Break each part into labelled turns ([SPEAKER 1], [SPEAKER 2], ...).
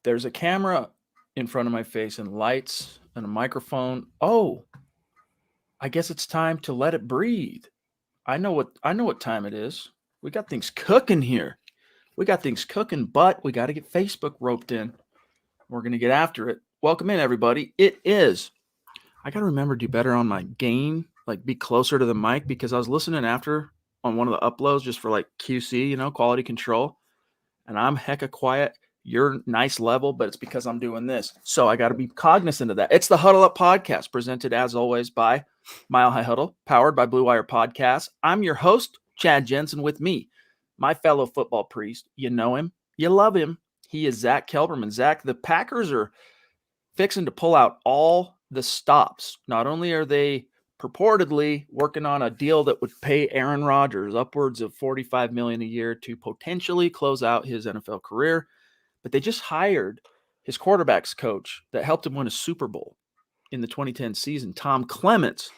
[SPEAKER 1] There's a camera in front of my face and lights and a microphone. Oh, I guess it's time to let it breathe. I know what time it is. We got things cooking here. We got things cooking, but we got to get Facebook roped in. We're going to get after it. Welcome in, everybody. I got to remember to do better on my gain, like be closer to the mic, because I was listening after on one of the uploads just for like QC, quality control. And I'm hecka quiet. You're nice level, but it's because I'm doing this. So I got to be cognizant of that. It's the Huddle Up Podcast, presented as always by Mile High Huddle, powered by Blue Wire Podcasts. I'm your host, Chad Jensen, with me, my fellow football priest. You know him. You love him. He is Zack Kelberman. Zach, the Packers are fixing to pull out all the stops. Not only are they purportedly working on a deal that would pay Aaron Rodgers upwards of $45 million a year to potentially close out his NFL career, but they just hired his quarterbacks coach that helped him win a Super Bowl in the 2010 season, Tom Clements,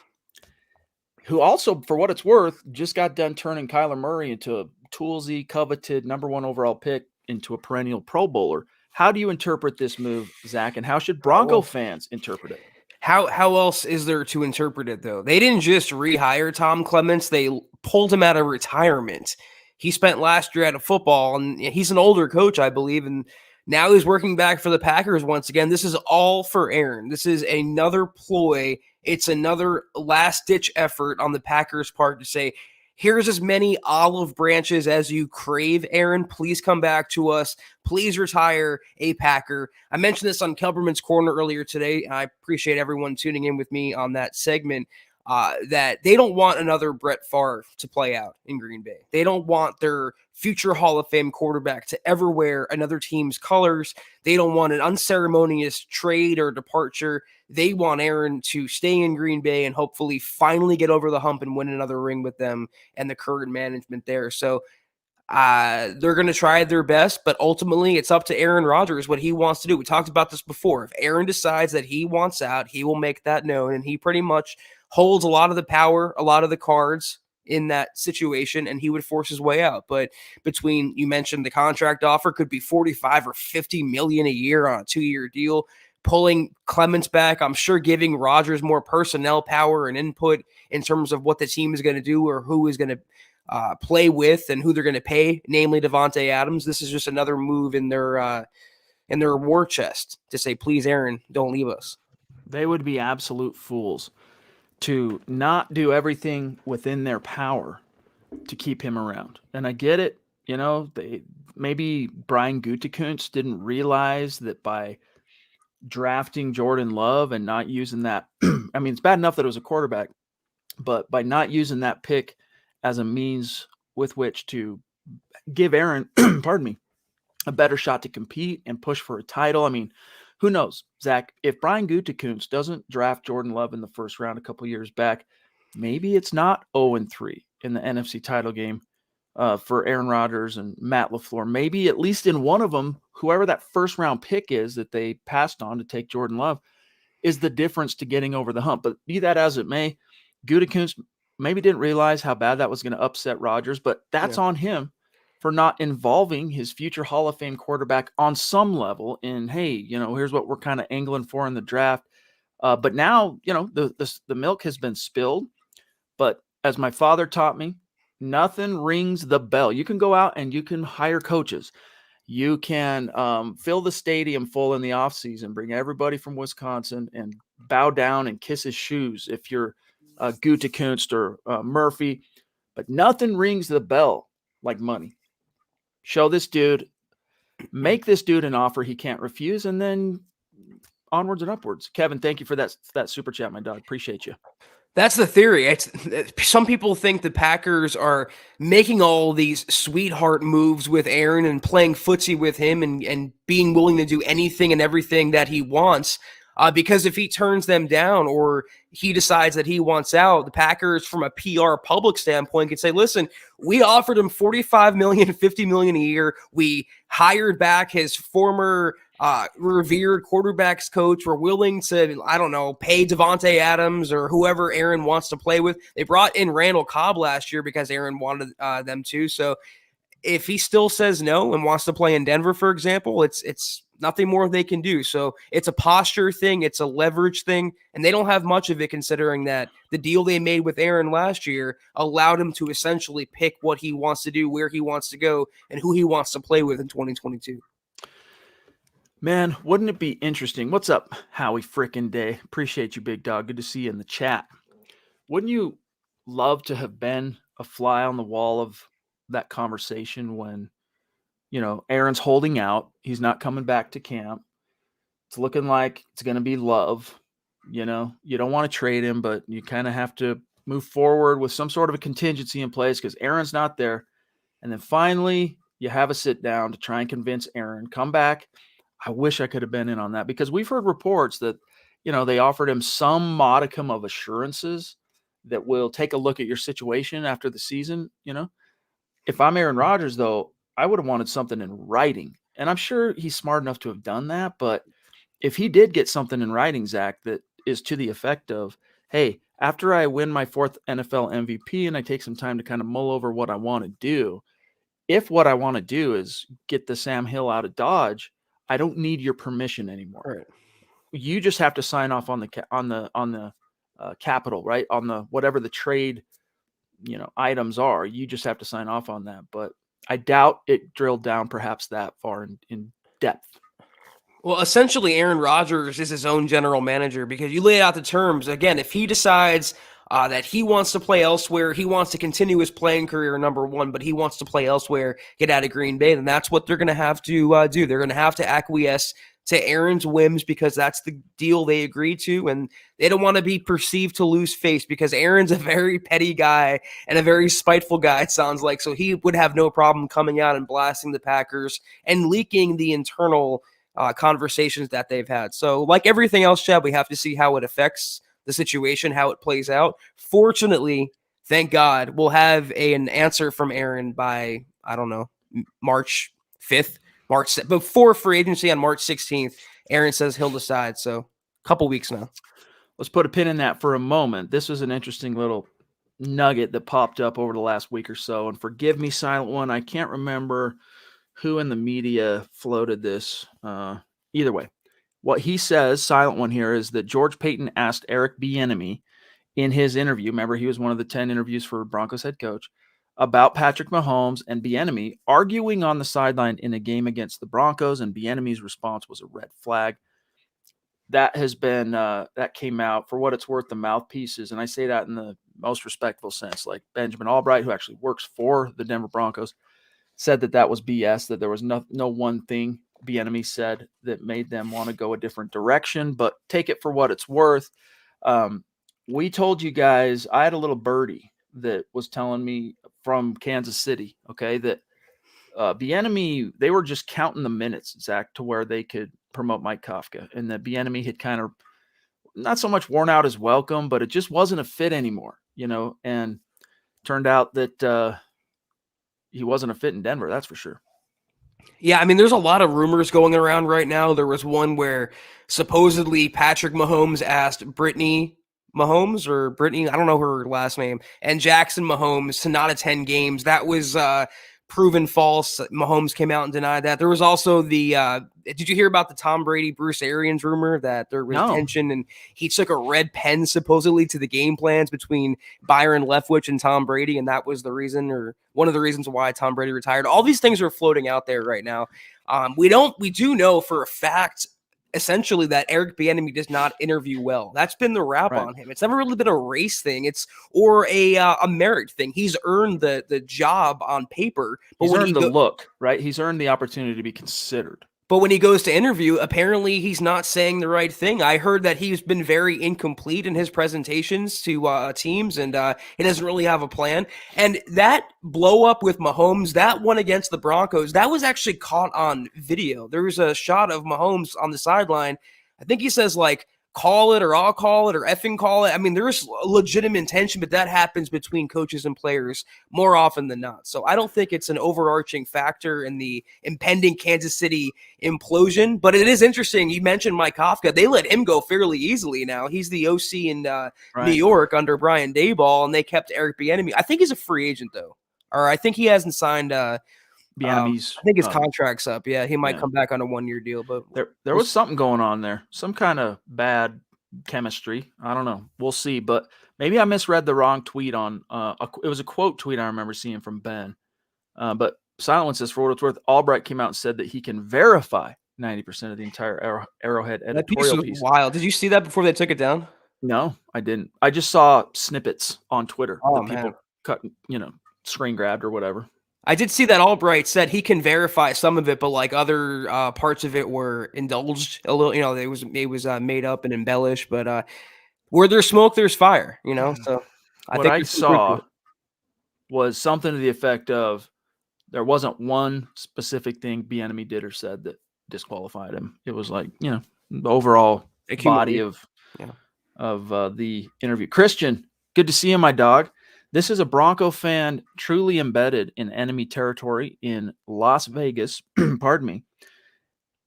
[SPEAKER 1] who also, for what it's worth, just got done turning Kyler Murray into a toolsy, coveted number one overall pick into a perennial Pro Bowler. How do you interpret this move, Zach, and how should Bronco fans interpret it?
[SPEAKER 2] How else is there to interpret it, though? They didn't just rehire Tom Clements. They pulled him out of retirement. He spent last year out of football, and he's an older coach, I believe, and now he's working back for the Packers once again. This is all for Aaron. This is another ploy. It's another last-ditch effort on the Packers' part to say, here's as many olive branches as you crave, Aaron. Please come back to us. Please retire a Packer. I mentioned this on Kelberman's Corner earlier today. I appreciate everyone tuning in with me on that segment, that they don't want another Brett Favre to play out in Green Bay. They don't want their future Hall of Fame quarterback to ever wear another team's colors. They don't want an unceremonious trade or departure. They want Aaron to stay in Green Bay and hopefully finally get over the hump and win another ring with them and the current management there. So they're going to try their best, but ultimately it's up to Aaron Rodgers what he wants to do. We talked about this before. If Aaron decides that he wants out, he will make that known, and he pretty much holds a lot of the power, a lot of the cards in that situation, and he would force his way out. But between, you mentioned the contract offer could be 45 or 50 million a year on a 2-year deal, pulling Clements back, I'm sure giving Rodgers more personnel power and input in terms of what the team is going to do or who is going to play with and who they're going to pay, namely Davante Adams. This is just another move in their war chest to say, please, Aaron, don't leave us.
[SPEAKER 1] They would be absolute fools to not do everything within their power to keep him around. And I get it. Maybe Brian Gutekunst didn't realize that by drafting Jordan Love and not using that, I mean, it's bad enough that it was a quarterback, but by not using that pick as a means with which to give Aaron, pardon me, a better shot to compete and push for a title. I mean, who knows, Zach, if Brian Gutekunst doesn't draft Jordan Love in the first round a couple years back, maybe it's not 0-3 in the NFC title game for Aaron Rodgers and Matt LaFleur. Maybe at least in one of them, whoever that first round pick is that they passed on to take Jordan Love is the difference to getting over the hump. But be that as it may, Gutekunst maybe didn't realize how bad that was going to upset Rodgers, but that's on him for not involving his future Hall of Fame quarterback on some level in, hey, here's what we're kind of angling for in the draft. But now, the milk has been spilled. But as my father taught me, nothing rings the bell. You can go out and you can hire coaches. You can fill the stadium full in the offseason, bring everybody from Wisconsin and bow down and kiss his shoes if you're Gutekunst or Murphy. But nothing rings the bell like money. Show this dude, make this dude an offer he can't refuse, and then onwards and upwards. Kevin, thank you for that super chat, my dog. Appreciate you.
[SPEAKER 2] That's the theory. Some people think the Packers are making all these sweetheart moves with Aaron and playing footsie with him and being willing to do anything and everything that he wants. Because if he turns them down or he decides that he wants out, the Packers, from a PR public standpoint, could say, listen, we offered him $45 million, $50 million a year. We hired back his former revered quarterbacks coach. We're willing to, pay Davante Adams or whoever Aaron wants to play with. They brought in Randall Cobb last year because Aaron wanted them to. So if he still says no and wants to play in Denver, for example, it's nothing more they can do. So it's a posture thing. It's a leverage thing. And they don't have much of it, considering that the deal they made with Aaron last year allowed him to essentially pick what he wants to do, where he wants to go, and who he wants to play with in 2022.
[SPEAKER 1] Man, wouldn't it be interesting? What's up, Howie frickin' Day? Appreciate you, big dog. Good to see you in the chat. Wouldn't you love to have been a fly on the wall of that conversation when, Aaron's holding out. He's not coming back to camp. It's looking like it's going to be Love. You don't want to trade him, but you kind of have to move forward with some sort of a contingency in place because Aaron's not there. And then finally, you have a sit down to try and convince Aaron, come back. I wish I could have been in on that because we've heard reports that, they offered him some modicum of assurances that will take a look at your situation after the season. If I'm Aaron Rodgers, though, I would have wanted something in writing. And I'm sure he's smart enough to have done that. But if he did get something in writing, Zach, that is to the effect of, hey, after I win my 4th NFL MVP and I take some time to kind of mull over what I want to do, if what I want to do is get the Sam Hill out of Dodge, I don't need your permission anymore.
[SPEAKER 2] Right.
[SPEAKER 1] You just have to sign off on the capital, right? On the whatever the trade, items are. You just have to sign off on that. But I doubt it drilled down perhaps that far in depth.
[SPEAKER 2] Well, essentially, Aaron Rodgers is his own general manager because you laid out the terms. Again, if he decides that he wants to play elsewhere, he wants to continue his playing career, number one, but he wants to play elsewhere, get out of Green Bay, then that's what they're going to have to do. They're going to have to acquiesce to Aaron's whims because that's the deal they agreed to, and they don't want to be perceived to lose face because Aaron's a very petty guy and a very spiteful guy, it sounds like, so he would have no problem coming out and blasting the Packers and leaking the internal conversations that they've had. So like everything else, Chad, we have to see how it affects the situation, how it plays out. Fortunately, thank God, we'll have an answer from Aaron by, I don't know, March 5th, before free agency on March 16th. Aaron says he'll decide. So a couple weeks now.
[SPEAKER 1] Let's put a pin in that for a moment. This was an interesting little nugget that popped up over the last week or so. And forgive me, Silent One, I can't remember who in the media floated this. Either way, what he says, Silent One here, is that George Paton asked Eric Bieniemy in his interview, remember he was one of the 10 interviews for Broncos head coach, about Patrick Mahomes and Bieniemy arguing on the sideline in a game against the Broncos, and Bieniemy's response was a red flag. That has been, that came out, for what it's worth, the mouthpieces, and I say that in the most respectful sense, like Benjamin Albright, who actually works for the Denver Broncos, said that was BS, that there was no one thing Bieniemy said that made them want to go a different direction, but take it for what it's worth. We told you guys, I had a little birdie that was telling me from Kansas City, okay, that Bieniemy, they were just counting the minutes, Zach, to where they could promote Mike Kafka, and that Bieniemy had kind of not so much worn out his welcome, but it just wasn't a fit anymore, and turned out that he wasn't a fit in Denver, that's for sure.
[SPEAKER 2] Yeah, I mean, there's a lot of rumors going around right now. There was one where supposedly Patrick Mahomes asked Brittany Mahomes, or Brittany, I don't know her last name, and Jackson Mahomes to not attend games. That was proven false. Mahomes came out and denied that. There was also the did you hear about the Tom Brady Bruce Arians rumor that there was tension and he took a red pen supposedly to the game plans between Byron Leftwich and Tom Brady, and that was the reason, or one of the reasons, why Tom Brady retired. All these things are floating out there right now. We do know for a fact, essentially, that Eric Bieniemy does not interview well. That's been the rap on him. It's never really been a race thing. Or a merit thing. He's earned the job on paper. But
[SPEAKER 1] he's earned the look, right? He's earned the opportunity to be considered.
[SPEAKER 2] But when he goes to interview, apparently he's not saying the right thing. I heard that he's been very incomplete in his presentations to teams, and he doesn't really have a plan. And that blow up with Mahomes, that one against the Broncos, that was actually caught on video. There was a shot of Mahomes on the sideline. I think he says, like, call it, or I'll call it, or effing call it. I mean, there's legitimate intention, but that happens between coaches and players more often than not. So I don't think it's an overarching factor in the impending Kansas City implosion, but it is interesting. You mentioned Mike Kafka. They let him go fairly easily now. He's the OC in New York under Brian Daboll, and they kept Eric Bieniemy. I think he's a free agent, though. Or I think he hasn't signed
[SPEAKER 1] Bieniemy's,
[SPEAKER 2] I think his contract's up. Yeah, he might
[SPEAKER 1] yeah.
[SPEAKER 2] come back on a 1-year deal, but
[SPEAKER 1] There was something going on there, some kind of bad chemistry. I don't know. We'll see. But maybe I misread the wrong tweet on. It was a quote tweet I remember seeing from Ben. But Silent says, for what it's worth, Albright came out and said that he can verify 90% of the entire Arrowhead editorial
[SPEAKER 2] that piece was
[SPEAKER 1] piece.
[SPEAKER 2] wild. Did you see that before they took it down?
[SPEAKER 1] No, I didn't. I just saw snippets on Twitter that people
[SPEAKER 2] man.
[SPEAKER 1] cut, screen grabbed or whatever.
[SPEAKER 2] I did see that Albright said he can verify some of it, but like other parts of it were indulged a little. It was made up and embellished. But where there's smoke, there's fire. So
[SPEAKER 1] What I saw was something to the effect of there wasn't one specific thing Bieniemy did or said that disqualified him. It was like the overall body of the interview. Christian, good to see you, my dog. This is a Bronco fan truly embedded in enemy territory in Las Vegas. Pardon me.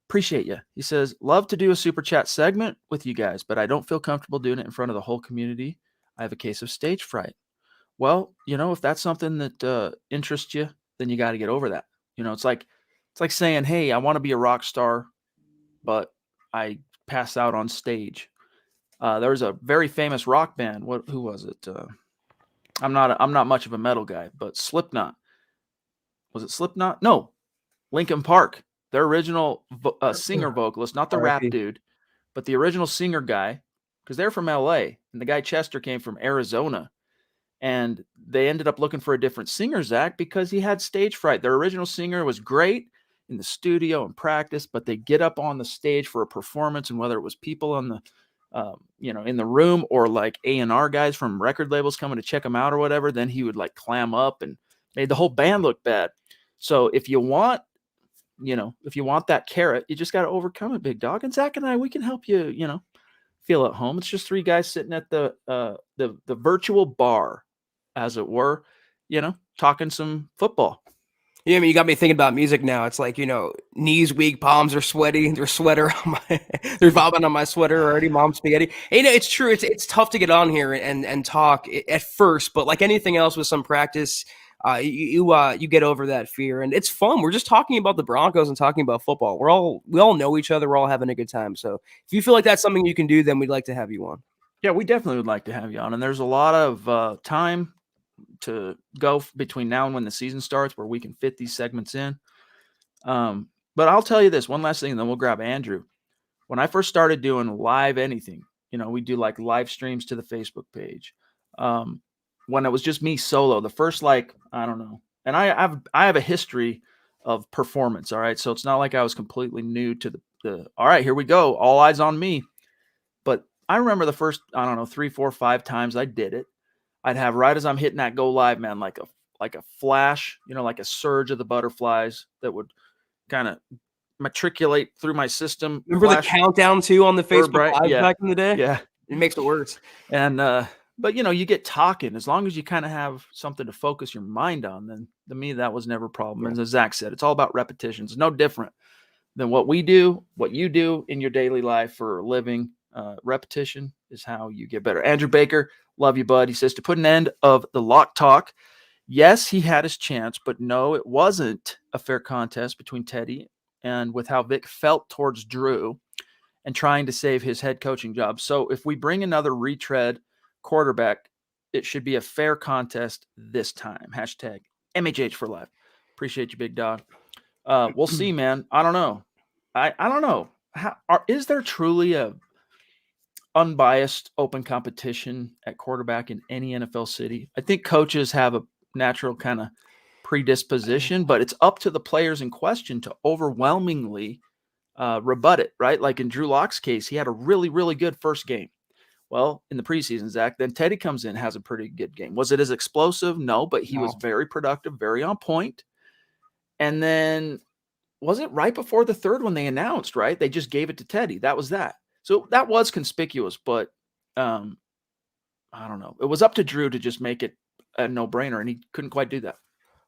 [SPEAKER 1] Appreciate you. He says, love to do a super chat segment with you guys, but I don't feel comfortable doing it in front of the whole community. I have a case of stage fright. Well, if that's something that interests you, then you got to get over that. It's like saying, hey, I want to be a rock star, but I pass out on stage. There was a very famous rock band. Who was it? I'm not much of a metal guy, but Slipknot. Was it Slipknot? No, Linkin Park. Their original singer vocalist, not the rap dude, but the original singer guy, because they're from L.A. and the guy Chester came from Arizona, and they ended up looking for a different singer, Zach, because he had stage fright. Their original singer was great in the studio and practice, but they get up on the stage for a performance, and whether it was people on the in the room or like A&R guys from record labels coming to check him out or whatever, then he would like clam up and made the whole band look bad. So if you want that carrot, you just got to overcome it, big dog. And Zach and I, we can help you, feel at home. It's just three guys sitting at the virtual bar, as it were, talking some football.
[SPEAKER 2] Yeah, I mean, you got me thinking about music now. It's like, knees weak, palms are sweaty. There's sweater on there's vomit on my sweater already. Mom's spaghetti. And, it's true. It's tough to get on here and talk at first, but like anything else with some practice, you get over that fear, and it's fun. We're just talking about the Broncos and talking about football. We all know each other. We're all having a good time. So if you feel like that's something you can do, then we'd like to have you on.
[SPEAKER 1] Yeah, we definitely would like to have you on. And there's a lot of time to go between now and when the season starts where we can fit these segments in. But I'll tell you this one last thing, and then we'll grab Andrew. When I first started doing live anything, we do like live streams to the Facebook page. When it was just me solo, the first, I don't know. And I have a history of performance. All right. So it's not like I was completely new to the all right, here we go. All eyes on me. But I remember the first, I don't know, 3, 4, 5 times I did it. I'd have right as I'm hitting that go live, man, like a flash, like a surge of the butterflies that would kind of matriculate through my system.
[SPEAKER 2] Remember the countdown too on the Facebook Live back in the day?
[SPEAKER 1] Yeah.
[SPEAKER 2] It makes it worse.
[SPEAKER 1] And, but you get talking, as long as you kind of have something to focus your mind on, then to me, that was never a problem. And as Zach said, it's all about repetitions. No different than what we do, what you do in your daily life for a living. Repetition is how you get better. Andrew Baker, love you, bud. He says, to put an end of the lock talk, yes, he had his chance, but no, it wasn't a fair contest between Teddy and with how Vic felt towards Drew and trying to save his head coaching job. So if we bring another retread quarterback, it should be a fair contest this time. Hashtag MHH for life. Appreciate you, big dog. We'll see, man. I don't know. I don't know. Is there truly a unbiased open competition at quarterback in any NFL city? I think coaches have a natural kind of predisposition, but it's up to the players in question to overwhelmingly rebut it, right? Like in Drew Lock's case, he had a really, really good first game. Well, in the preseason, Zach, then Teddy comes in, has a pretty good game. Was it as explosive? No, but he was very productive, very on point. And then was it right before the third when they announced, right? They just gave it to Teddy. That was that. So that was conspicuous, but I don't know. It was up to Drew to just make it a no-brainer, and he couldn't quite do that.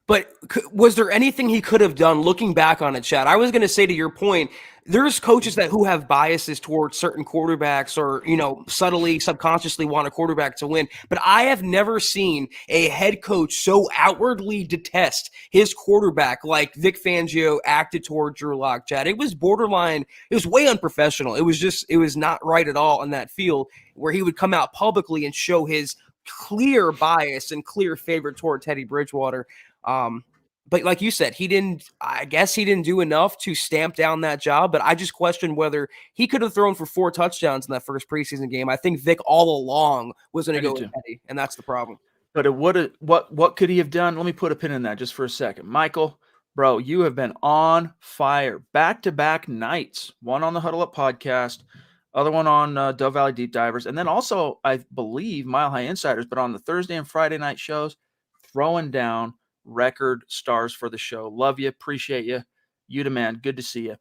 [SPEAKER 2] But was there anything he could have done looking back on it, Chad? I was going to say, to your point, there's coaches who have biases towards certain quarterbacks, or, subtly, subconsciously want a quarterback to win. But I have never seen a head coach so outwardly detest his quarterback like Vic Fangio acted toward Drew Lock, Chad. It was borderline. It was way unprofessional. It was not right at all on that field, where he would come out publicly and show his clear bias and clear favor toward Teddy Bridgewater. But like you said, I guess he didn't do enough to stamp down that job, but I just question whether he could have thrown for 4 touchdowns in that first preseason game. I think Vic all along was going to go with Teddy, and that's the problem.
[SPEAKER 1] But what could he have done? Let me put a pin in that just for a second. Michael, bro, you have been on fire. Back-to-back nights. One on the Huddle Up podcast, other one on Dove Valley Deep Divers, and then also, I believe, Mile High Insiders, but on the Thursday and Friday night shows, throwing down record stars for the show. Love you. Appreciate you. You the man. Good to see you.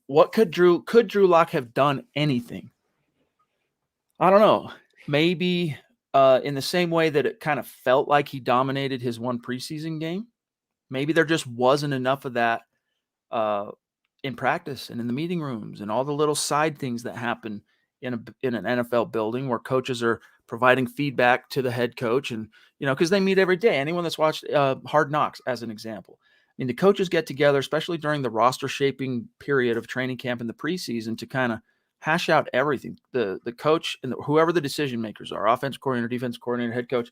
[SPEAKER 1] What could Drew Lock have done anything? I don't know. Maybe in the same way that it kind of felt like he dominated his one preseason game. Maybe there just wasn't enough of that in practice and in the meeting rooms and all the little side things that happen in an NFL building where coaches are providing feedback to the head coach, and because they meet every day. Anyone that's watched Hard Knocks, as an example, I mean, the coaches get together, especially during the roster shaping period of training camp in the preseason, to kind of hash out everything. The coach and whoever the decision makers are, offensive coordinator, defensive coordinator, head coach,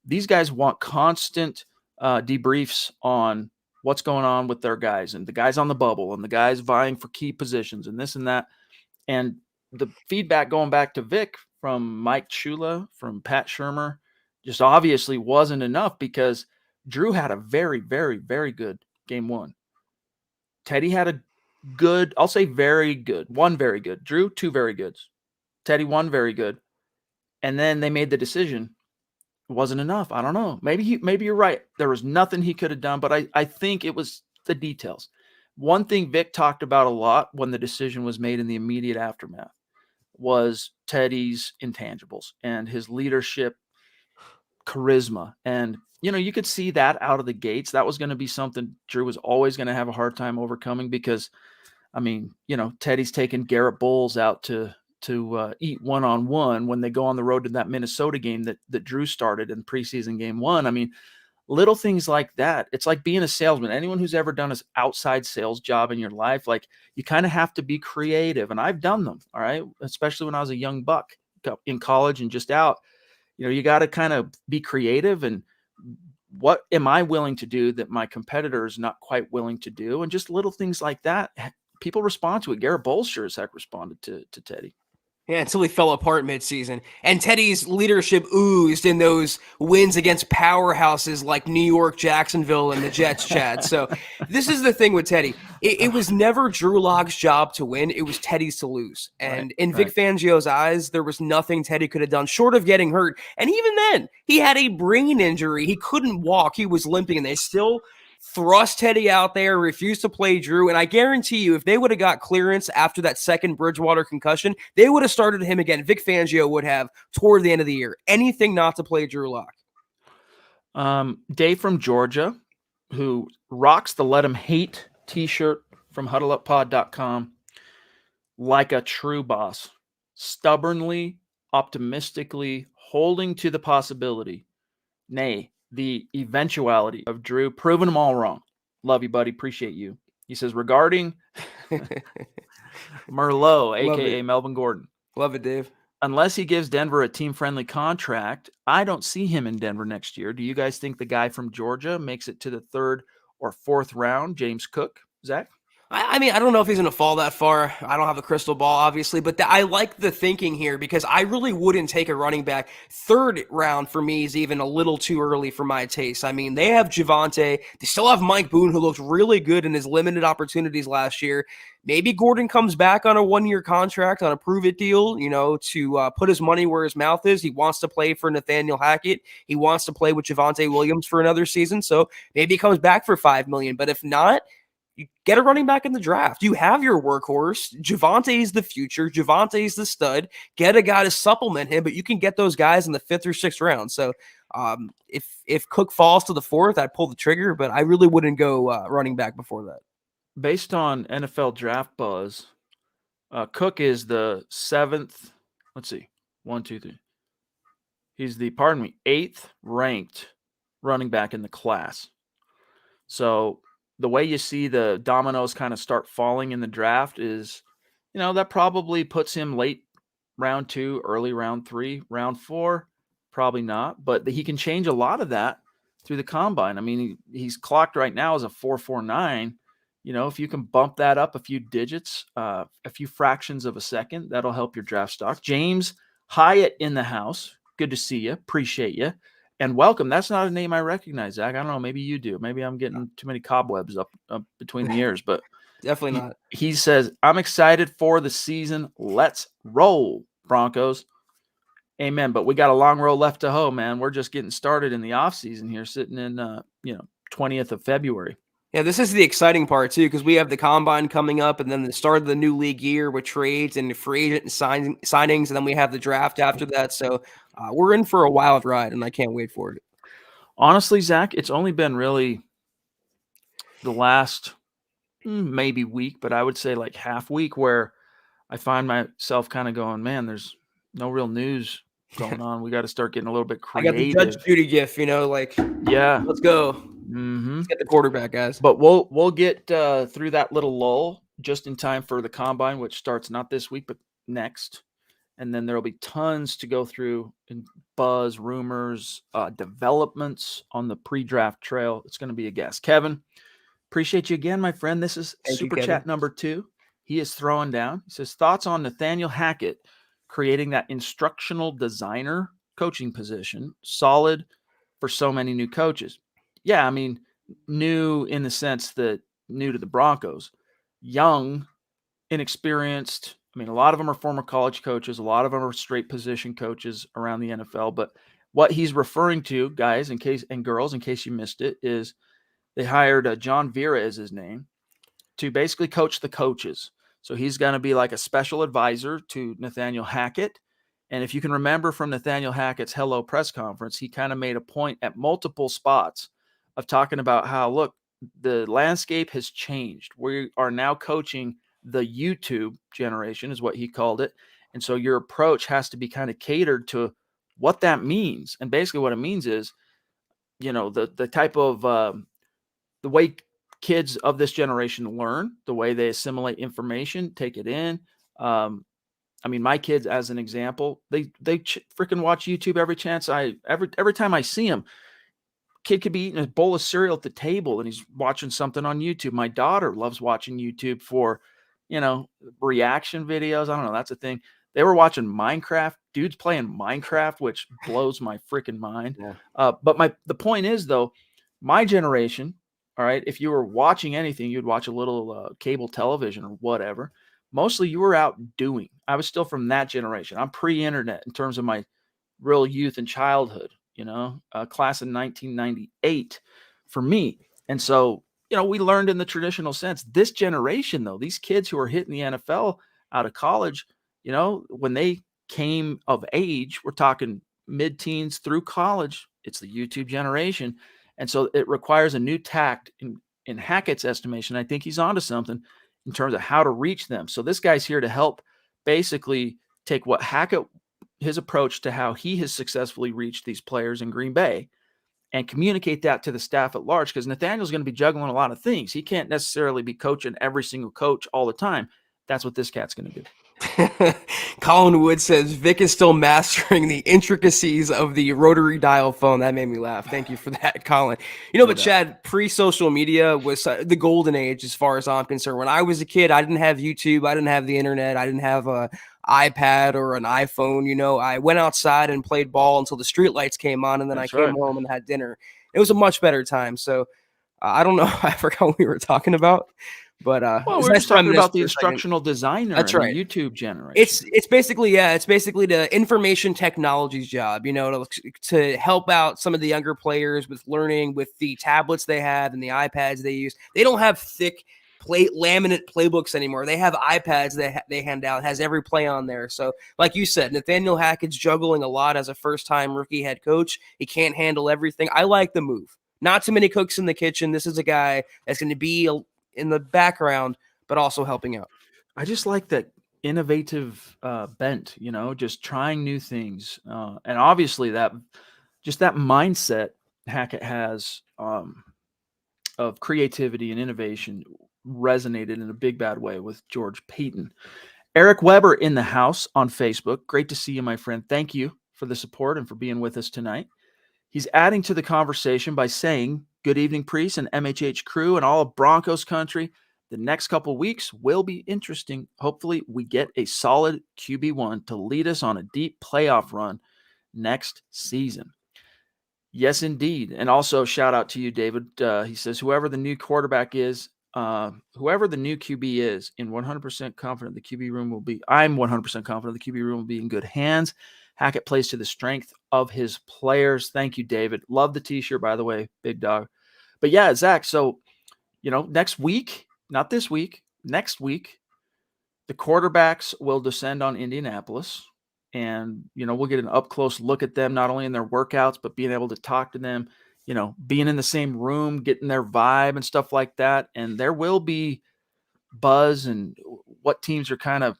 [SPEAKER 1] these guys want constant debriefs on what's going on with their guys, and the guys on the bubble, and the guys vying for key positions, and this and that. And the feedback going back to Vic from Mike Chula, from Pat Shermer, just obviously wasn't enough, because Drew had a very, very, very good game one. Teddy had a good, I'll say very good, one very good. Drew, 2 very goods. Teddy, 1 very good. And then they made the decision. It wasn't enough. I don't know. Maybe you're right. There was nothing he could have done, but I think it was the details. One thing Vic talked about a lot when the decision was made in the immediate aftermath was Teddy's intangibles and his leadership, charisma. And, you could see that out of the gates. That was going to be something Drew was always going to have a hard time overcoming, because, I mean, Teddy's taken Garrett Bowles out to eat one-on-one when they go on the road to that Minnesota game that Drew started in preseason game 1. I mean, little things like that. It's like being a salesman. Anyone who's ever done an outside sales job in your life, like, you kind of have to be creative. And I've done them. All right. Especially when I was a young buck in college and just out, you got to kind of be creative. And what am I willing to do that my competitor is not quite willing to do? And just little things like that. People respond to it. Garrett Bowles sure as heck responded to Teddy.
[SPEAKER 2] Yeah, until he fell apart midseason. And Teddy's leadership oozed in those wins against powerhouses like New York, Jacksonville, and the Jets, Chad. So this is the thing with Teddy. It was never Drew Lock's job to win. It was Teddy's to lose. And in Vic Fangio's eyes, there was nothing Teddy could have done short of getting hurt. And even then, he had a brain injury. He couldn't walk. He was limping, and they still thrust Teddy out there, refused to play Drew. And I guarantee you, if they would have got clearance after that second Bridgewater concussion, they would have started him again. Vic Fangio would have toward the end of the year. Anything not to play Drew Lock.
[SPEAKER 1] Dave from Georgia, who rocks the Let 'Em Hate t-shirt from huddleuppod.com, like a true boss, stubbornly, optimistically holding to the possibility, nay, the eventuality of Drew proving them all wrong. Love you, buddy. Appreciate you. He says, regarding Merlot, a.k.a. Melvin Gordon.
[SPEAKER 2] Love it, Dave.
[SPEAKER 1] Unless he gives Denver a team-friendly contract, I don't see him in Denver next year. Do you guys think the guy from Georgia makes it to the 3rd or 4th round? James Cook, Zach?
[SPEAKER 2] I mean, I don't know if he's going to fall that far. I don't have a crystal ball, obviously, but I like the thinking here, because I really wouldn't take a running back. 3rd round for me is even a little too early for my taste. I mean, they have Javonte. They still have Mike Boone, who looked really good in his limited opportunities last year. Maybe Gordon comes back on a 1-year contract, on a prove-it deal, to put his money where his mouth is. He wants to play for Nathaniel Hackett. He wants to play with Javonte Williams for another season, so maybe he comes back for $5 million. But if not, you get a running back in the draft. You have your workhorse. Javonte is the future. Javonte is the stud. Get a guy to supplement him, but you can get those guys in the 5th or 6th round. So If Cook falls to the 4th, I'd pull the trigger, but I really wouldn't go running back before that.
[SPEAKER 1] Based on NFL Draft Buzz, Cook is the 7th. Let's see, 1, 2, 3. He's the 8th ranked running back in the class. So the way you see the dominoes kind of start falling in the draft is, that probably puts him late round 2, early round 3, round 4, probably not. But he can change a lot of that through the combine. I mean, he's clocked right now as a 4.49. If you can bump that up a few digits, a few fractions of a second, that'll help your draft stock. James Hyatt in the house. Good to see you. Appreciate you. And welcome. That's not a name I recognize, Zach. I don't know. Maybe you do. Maybe I'm getting too many cobwebs up between the ears, but
[SPEAKER 2] definitely not.
[SPEAKER 1] He says, I'm excited for the season. Let's roll, Broncos. Amen. But we got a long road left to hoe, man. We're just getting started in the offseason here, sitting in 20th of February.
[SPEAKER 2] Yeah, this is the exciting part, too, because we have the combine coming up and then the start of the new league year with trades and free agent signings, and then we have the draft after that. So we're in for a wild ride, and I can't wait for it.
[SPEAKER 1] Honestly, Zach, it's only been really the last maybe week, but I would say like half week where I find myself kind of going, man, there's no real news going on. We got to start getting a little bit creative.
[SPEAKER 2] I got the Judge Judy gif,
[SPEAKER 1] yeah,
[SPEAKER 2] let's go.
[SPEAKER 1] Mm-hmm.
[SPEAKER 2] Let's get the quarterback, guys.
[SPEAKER 1] But we'll get through that little lull just in time for the combine, which starts not this week, but next. And then there'll be tons to go through in buzz, rumors, developments on the pre-draft trail. It's going to be a guest. Kevin, appreciate you again, my friend. This is Super Chat number 2. He is throwing down. He says, thoughts on Nathaniel Hackett creating that instructional designer coaching position, solid for so many new coaches. Yeah, I mean, new in the sense that new to the Broncos, young, inexperienced. I mean, a lot of them are former college coaches. A lot of them are straight position coaches around the NFL. But what he's referring to, guys, and girls, in case you missed it, is they hired John Vera as his name to basically coach the coaches. So he's going to be like a special advisor to Nathaniel Hackett. And if you can remember from Nathaniel Hackett's Hello press conference, he kind of made a point at multiple spots of talking about how, look, the landscape has changed. We are now coaching the YouTube generation, is what he called it. And so your approach has to be kind of catered to what that means. And basically what it means is, the type of the way kids of this generation learn, the way they assimilate information, take it in. I mean, my kids, as an example, they freaking watch YouTube every chance every time I see them. Kid could be eating a bowl of cereal at the table and he's watching something on YouTube. My daughter loves watching YouTube for, reaction videos. I don't know. That's a thing. They were watching Minecraft. Dudes playing Minecraft, which blows my freaking mind. Yeah. But the point is, though, my generation, all right, if you were watching anything, you'd watch a little cable television or whatever. Mostly you were out doing. I was still from that generation. I'm pre-internet in terms of my real youth and childhood, class in 1998 for me. And so, we learned in the traditional sense. This generation, though, these kids who are hitting the NFL out of college, when they came of age, we're talking mid-teens through college, it's the YouTube generation. And so it requires a new tact in Hackett's estimation. I think he's onto something in terms of how to reach them. So this guy's here to help basically take what Hackett, his approach to how he has successfully reached these players in Green Bay, and communicate that to the staff at large, because Nathaniel's going to be juggling a lot of things. He can't necessarily be coaching every single coach all the time. That's what this cat's going to do.
[SPEAKER 2] Colin Wood says Vic is still mastering the intricacies of the rotary dial phone. That made me laugh. Thank you for that, Colin. But Chad, pre-social media was the golden age as far as I'm concerned. When I was a kid, I didn't have YouTube. I didn't have the internet. I didn't have a iPad or an iPhone. I went outside and played ball until the streetlights came on, and then I came home and had dinner. It was a much better time. So I don't know. I forgot what we were talking about. But
[SPEAKER 1] we're just talking about the instructional designer.
[SPEAKER 2] That's right.
[SPEAKER 1] The YouTube generation.
[SPEAKER 2] It's basically the information technology's job, to help out some of the younger players with learning with the tablets they have and the iPads they use. They don't have thick laminate playbooks anymore. They have iPads they hand out, has every play on there. So like you said, Nathaniel Hackett's juggling a lot as a first-time rookie head coach. He can't handle everything. I like the move. Not too many cooks in the kitchen. This is a guy that's going to be in the background, but also helping out.
[SPEAKER 1] I just like that innovative bent, just trying new things. And obviously that mindset Hackett has of creativity and innovation resonated in a big bad way with George Payton. Eric Weber in the house on Facebook. Great to see you, my friend. Thank you for the support and for being with us tonight. He's adding to the conversation by saying, good evening, Priest and MHH crew and all of Broncos country. The next couple of weeks will be interesting. Hopefully we get a solid QB1 to lead us on a deep playoff run next season. Yes, indeed. And also shout out to you, David. He says, whoever the new quarterback is, whoever the new QB is, I'm 100% confident the QB room will be in good hands. Hackett plays to the strength of his players. Thank you, David. Love the t-shirt, by the way, big dog. But yeah, Zach, so, next week, not this week, next week, the quarterbacks will descend on Indianapolis. And, we'll get an up-close look at them, not only in their workouts, but being able to talk to them, being in the same room, getting their vibe and stuff like that. And there will be buzz and what teams are kind of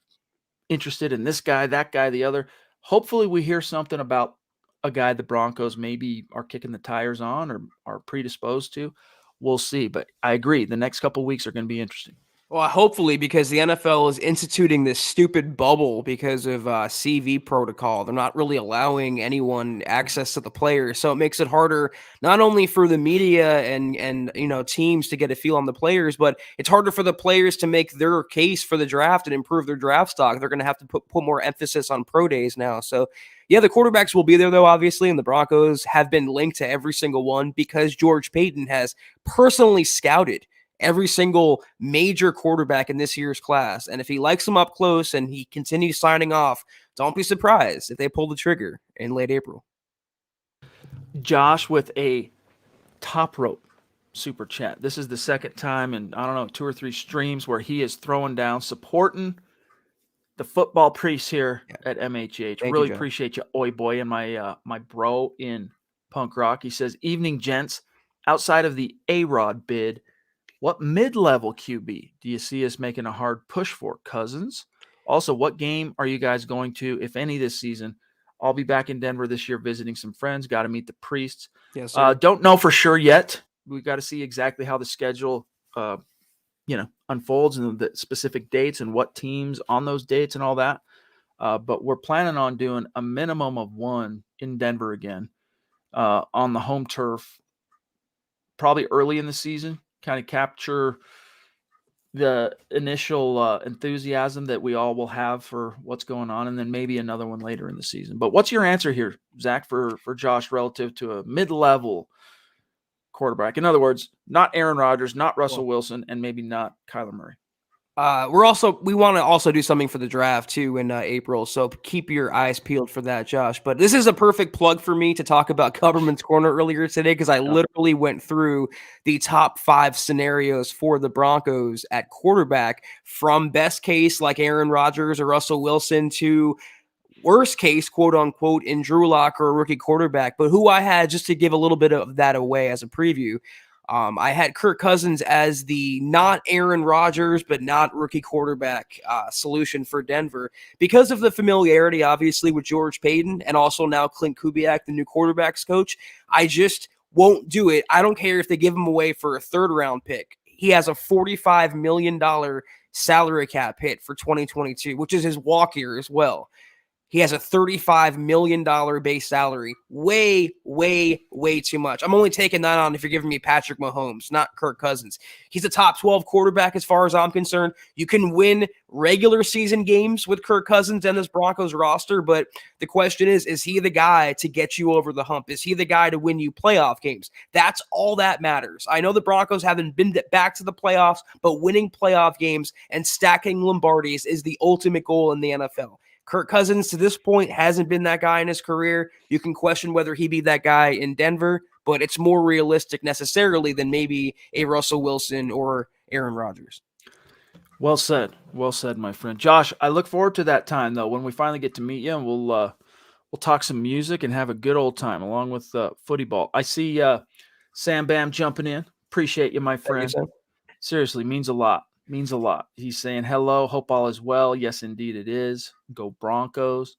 [SPEAKER 1] interested in this guy, that guy, the other. Hopefully we hear something about a guy the Broncos maybe are kicking the tires on or are predisposed to. We'll see. But I agree. The next couple of weeks are going to be interesting.
[SPEAKER 2] Well, hopefully, because the NFL is instituting this stupid bubble because of CV protocol. They're not really allowing anyone access to the players, so it makes it harder not only for the media and teams to get a feel on the players, but it's harder for the players to make their case for the draft and improve their draft stock. They're going to have to put more emphasis on pro days now. So, yeah, the quarterbacks will be there, though, obviously, and the Broncos have been linked to every single one because George Payton has personally scouted every single major quarterback in this year's class. And if he likes them up close and he continues signing off, don't be surprised if they pull the trigger in late April.
[SPEAKER 1] Josh with a top rope super chat. This is the second time in, 2 or 3 streams where he is throwing down, supporting the football priest here at MHH. Really appreciate you, oi boy, and my bro in punk rock. He says, evening, gents. Outside of the A-Rod bid, what mid-level QB do you see us making a hard push for, Cousins? Also, what game are you guys going to, if any, this season? I'll be back in Denver this year visiting some friends. Got to meet the priests.
[SPEAKER 2] Yes, sir.
[SPEAKER 1] Don't know for sure yet. We've got to see exactly how the schedule, unfolds and the specific dates and what teams on those dates and all that. But we're planning on doing a minimum of one in Denver again on the home turf, probably early in the season. Kind of capture the initial enthusiasm that we all will have for what's going on, and then maybe another one later in the season. But what's your answer here, Zach, for Josh relative to a mid-level quarterback? In other words, not Aaron Rodgers, not Russell Wilson, and maybe not Kyler Murray.
[SPEAKER 2] We want to also do something for the draft too in April, so keep your eyes peeled for that, Josh. But this is a perfect plug for me to talk about Kelberman's Corner earlier today because I literally went through the top 5 scenarios for the Broncos at quarterback, from best case like Aaron Rodgers or Russell Wilson to worst case, quote unquote, in Drew Lock or a rookie quarterback. But who I had, just to give a little bit of that away as a preview, I had Kirk Cousins as the not Aaron Rodgers, but not rookie quarterback solution for Denver because of the familiarity, obviously, with George Payton and also now Clint Kubiak, the new quarterbacks coach. I just won't do it. I don't care if they give him away for a 3rd-round pick. He has a $45 million salary cap hit for 2022, which is his walk year as well. He has a $35 million base salary. Way, way, way too much. I'm only taking that on if you're giving me Patrick Mahomes, not Kirk Cousins. He's a top 12 quarterback as far as I'm concerned. You can win regular season games with Kirk Cousins and this Broncos roster, but the question is he the guy to get you over the hump? Is he the guy to win you playoff games? That's all that matters. I know the Broncos haven't been back to the playoffs, but winning playoff games and stacking Lombardis is the ultimate goal in the NFL. Kirk Cousins, to this point, hasn't been that guy in his career. You can question whether he'd be that guy in Denver, but it's more realistic necessarily than maybe a Russell Wilson or Aaron Rodgers.
[SPEAKER 1] Well said. Well said, my friend. Josh, I look forward to that time though when we finally get to meet you, and we'll talk some music and have a good old time along with footy ball. I see Sam Bam jumping in. Appreciate you, my
[SPEAKER 2] Thank you,
[SPEAKER 1] friend.
[SPEAKER 2] Sam.
[SPEAKER 1] Seriously, means a lot. Means a lot. He's saying hello. Hope all is well. Yes, indeed it is. Go Broncos.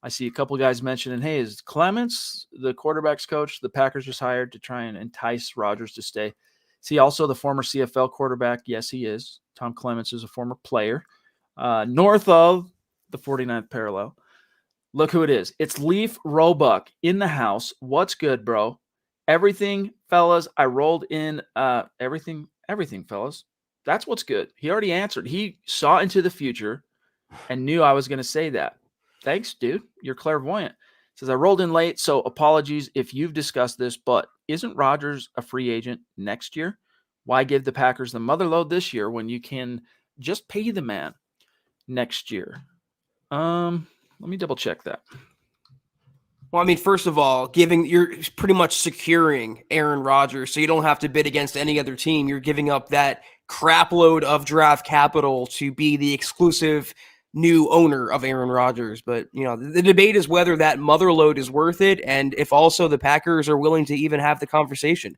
[SPEAKER 1] I see a couple guys mentioning, hey, is Clements the quarterback's coach the Packers just hired to try and entice Rodgers to stay? Is he also the former CFL quarterback? Yes, he is. Tom Clements is a former player. North of the 49th parallel. Look who it is. It's Leaf Roebuck in the house. What's good, bro? Everything, fellas. I rolled in everything, fellas. That's what's good. He already answered. He saw into the future and knew I was going to say that. Thanks, dude. You're clairvoyant. Says I rolled in late, so apologies if you've discussed this, but isn't Rodgers a free agent next year? Why give the Packers the mother load this year when you can just pay the man next year? Let me double check that.
[SPEAKER 2] Well, I mean, first of all, you're pretty much securing Aaron Rodgers, so you don't have to bid against any other team. You're giving up that crap load of draft capital to be the exclusive new owner of Aaron Rodgers. But the debate is whether that mother load is worth it, and if also the Packers are willing to even have the conversation.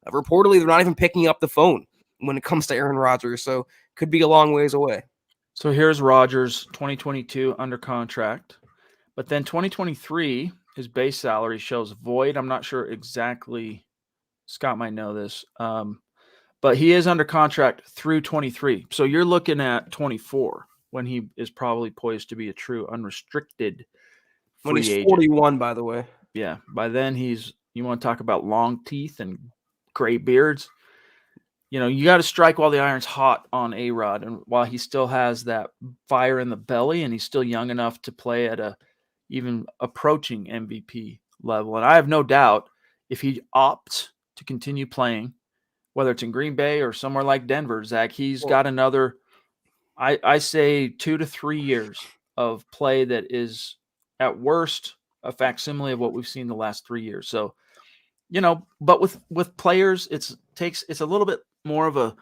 [SPEAKER 2] Reportedly, they're not even picking up the phone when it comes to Aaron Rodgers, so could be a long ways away.
[SPEAKER 1] So here's Rodgers, 2022 under contract, but then 2023. His base salary shows void. I'm not sure exactly. Scott might know this. But he is under contract through 23. So you're looking at 24 when he is probably poised to be a true unrestricted free
[SPEAKER 2] When he's
[SPEAKER 1] agent.
[SPEAKER 2] 41, by the way.
[SPEAKER 1] Yeah. By then you want to talk about long teeth and gray beards. You got to strike while the iron's hot on A-Rod. And while he still has that fire in the belly and he's still young enough to play at a even approaching MVP level. And I have no doubt if he opts to continue playing, whether it's in Green Bay or somewhere like Denver, Zach, he's got another, I say 2 to 3 years of play that is at worst a facsimile of what we've seen the last 3 years. So, but with players, it's a little bit more of a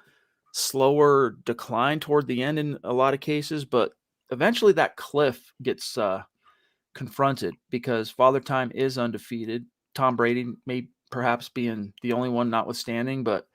[SPEAKER 1] slower decline toward the end in a lot of cases, but eventually that cliff gets confronted because Father Time is undefeated. Tom Brady may perhaps being the only one notwithstanding, but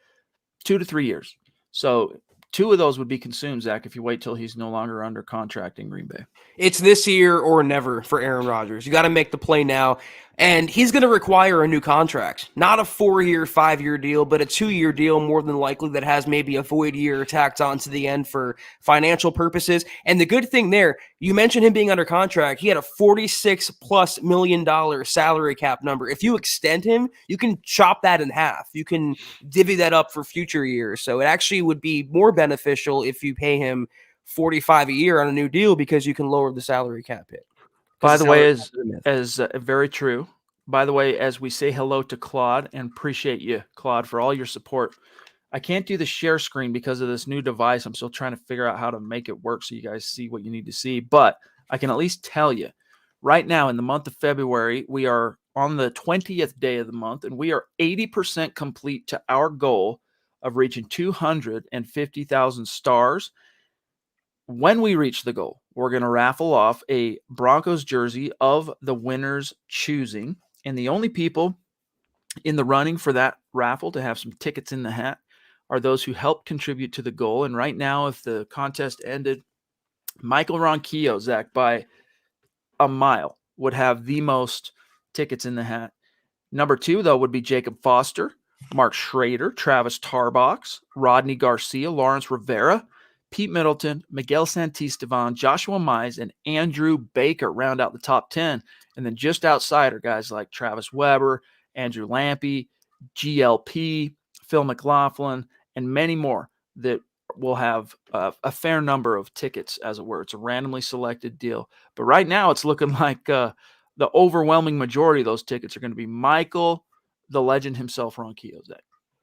[SPEAKER 1] 2 to 3 years. So 2 of those would be consumed, Zach, if you wait till he's no longer under contract in Green Bay.
[SPEAKER 2] It's this year or never for Aaron Rodgers. You got to make the play now. And he's going to require a new contract. Not a 4-year, 5-year deal, but a 2-year deal more than likely that has maybe a void year tacked on to the end for financial purposes. And the good thing there, you mentioned him being under contract. He had a $46+ million salary cap number. If you extend him, you can chop that in half. You can divvy that up for future years. So it actually would be more beneficial if you pay him 45 a year on a new deal because you can lower the salary cap hit.
[SPEAKER 1] By the way, as very true. By the way, as we say hello to Claude and appreciate you, Claude, for all your support. I can't do the share screen because of this new device. I'm still trying to figure out how to make it work so you guys see what you need to see. But I can at least tell you right now in the month of February, we are on the 20th day of the month, and we are 80% complete to our goal of reaching 250,000 stars. When we reach the goal, we're going to raffle off a Broncos jersey of the winner's choosing. And the only people in the running for that raffle to have some tickets in the hat are those who help contribute to the goal. And right now, if the contest ended, Michael Ronquillo, Zach, by a mile, would have the most tickets in the hat. Number 2, though, would be Jacob Foster, Mark Schrader, Travis Tarbox, Rodney Garcia, Lawrence Rivera, Pete Middleton, Miguel Santisteban, Joshua Mize, and Andrew Baker round out the top 10. And then just outside are guys like Travis Weber, Andrew Lampy, GLP, Phil McLaughlin, and many more that will have a fair number of tickets, as it were. It's a randomly selected deal. But right now it's looking like the overwhelming majority of those tickets are going to be Michael, the legend himself, Ronquillo.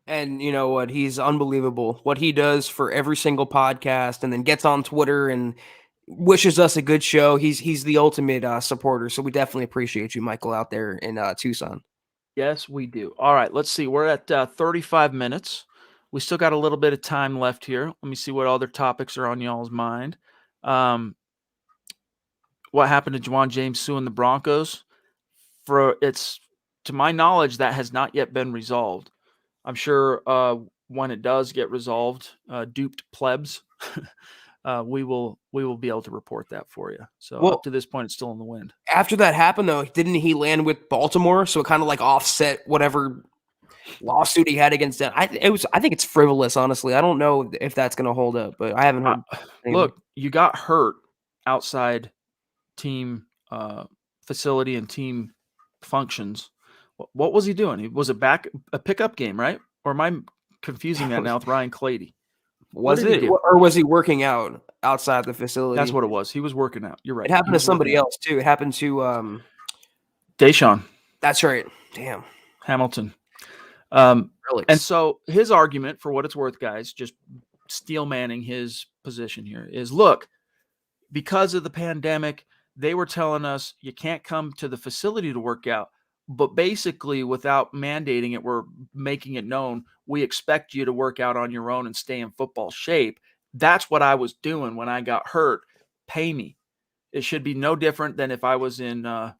[SPEAKER 2] And you know what? He's unbelievable. What he does for every single podcast and then gets on Twitter and wishes us a good show. He's the ultimate supporter. So we definitely appreciate you, Michael, out there in Tucson.
[SPEAKER 1] Yes, we do. All right, let's see. We're at 35 minutes. We still got a little bit of time left here. Let me see what other topics are on y'all's mind. What happened to Juwan James suing the Broncos? To my knowledge, that has not yet been resolved. I'm sure when it does get resolved, duped plebs, we will be able to report that for you. So up to this point, it's still in the wind.
[SPEAKER 2] After that happened, though, didn't he land with Baltimore? So it kind of like offset whatever lawsuit he had against them. I think it's frivolous, honestly. I don't know if that's going to hold up, but I haven't heard.
[SPEAKER 1] Look, you got hurt outside team facility and team functions. What was he doing? It was a pickup game, right? Or am I confusing that now with Ryan Clady?
[SPEAKER 2] Was it, or was he working out outside the facility?
[SPEAKER 1] That's what it was. He was working out. You're right.
[SPEAKER 2] It happened to somebody else too. It happened to
[SPEAKER 1] Deshaun.
[SPEAKER 2] That's right. Damn.
[SPEAKER 1] Hamilton. And so his argument, for what it's worth, guys, just steel manning his position here, is look, because of the pandemic, they were telling us you can't come to the facility to work out. But basically, without mandating it, we're making it known we expect you to work out on your own and stay in football shape. That's what I was doing when I got hurt. Pay me. It should be no different than if I was in, the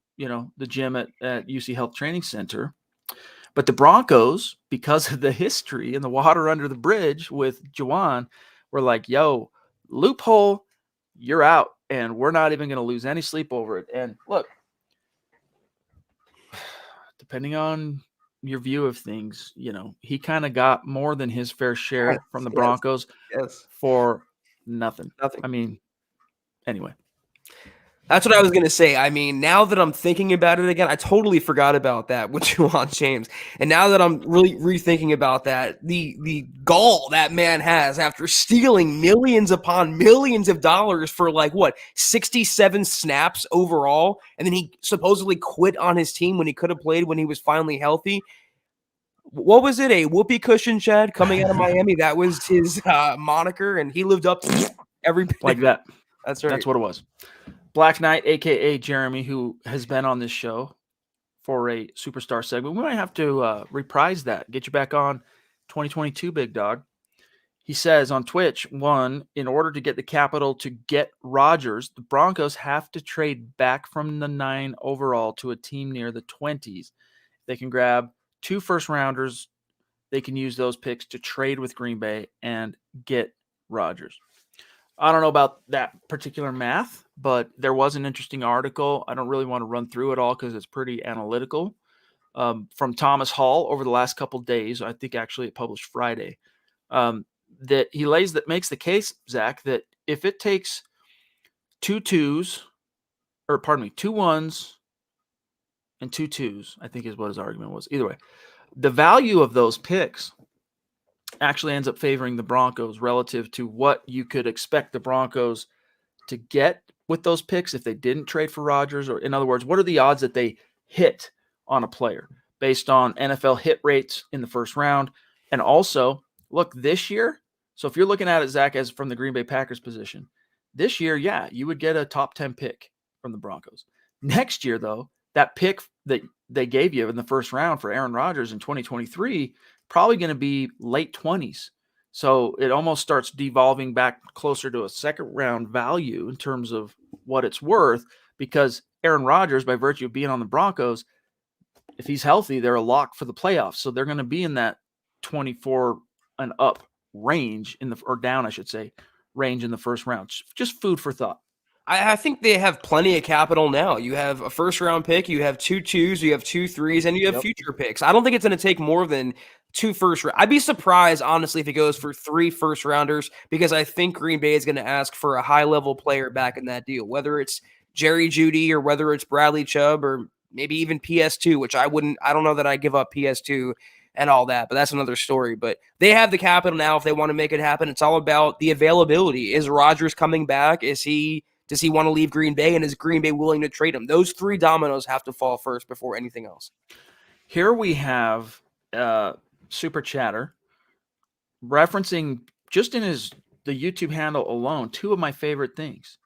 [SPEAKER 1] gym at UC Health Training Center. But the Broncos, because of the history and the water under the bridge with Juwan, were like, yo, loophole, you're out. And we're not even going to lose any sleep over it. And look, depending on your view of things, he kind of got more than his fair share from the Broncos for nothing. I mean, anyway.
[SPEAKER 2] That's what I was going to say. I mean, now that I'm thinking about it again, I totally forgot about that with Juwan James. And now that I'm really rethinking about that, the gall that man has after stealing millions upon millions of dollars for 67 snaps overall, and then he supposedly quit on his team when he could have played when he was finally healthy. What was it? A whoopee cushion, Chad, coming out of Miami? That was his moniker, and he lived up to every
[SPEAKER 1] like that.
[SPEAKER 2] That's right.
[SPEAKER 1] That's what it was. Black Knight, a.k.a. Jeremy, who has been on this show for a superstar segment. We might have to reprise that, get you back on 2022, big dog. He says on Twitch, in order to get the capital to get Rodgers, the Broncos have to trade back from the 9 overall to a team near the 20s. They can grab 2 first-rounders. They can use those picks to trade with Green Bay and get Rodgers. I don't know about that particular math, but there was an interesting article. I don't really want to run through it all because it's pretty analytical, from Thomas Hall over the last couple of days. I think actually it published Friday, that makes the case, Zach, that if it takes 2 1s and 2 2s, I think is what his argument was. Either way, the value of those picks actually ends up favoring the Broncos relative to what you could expect the Broncos to get with those picks if they didn't trade for Rodgers. Or in other words, what are the odds that they hit on a player based on NFL hit rates in the first round? And also, look, this year, so if you're looking at it, Zach, as from the Green Bay Packers position, this year, yeah, you would get a top 10 pick from the Broncos. Next year, though, that pick that they gave you in the first round for Aaron Rodgers in 2023, probably going to be late 20s. So it almost starts devolving back closer to a second round value in terms of what it's worth, because Aaron Rodgers, by virtue of being on the Broncos, if he's healthy, they're a lock for the playoffs. So they're going to be in that 24 and up range range in the first round. Just food for thought.
[SPEAKER 2] I think they have plenty of capital now. You have a first-round pick, you have 2 2s, you have 2 3s, and you have future picks. I don't think it's going to take more than 2 first-round. I'd be surprised, honestly, if it goes for 3 first-rounders, because I think Green Bay is going to ask for a high-level player back in that deal, whether it's Jerry Jeudy or whether it's Bradley Chubb or maybe even PS2, which I don't know that I give up PS2 and all that, but that's another story. But they have the capital now if they want to make it happen. It's all about the availability. Is Rodgers coming back? Does he want to leave Green Bay, and is Green Bay willing to trade him? Those 3 dominoes have to fall first before anything else.
[SPEAKER 1] Here we have Super Chatter referencing just in the YouTube handle alone 2 of my favorite things.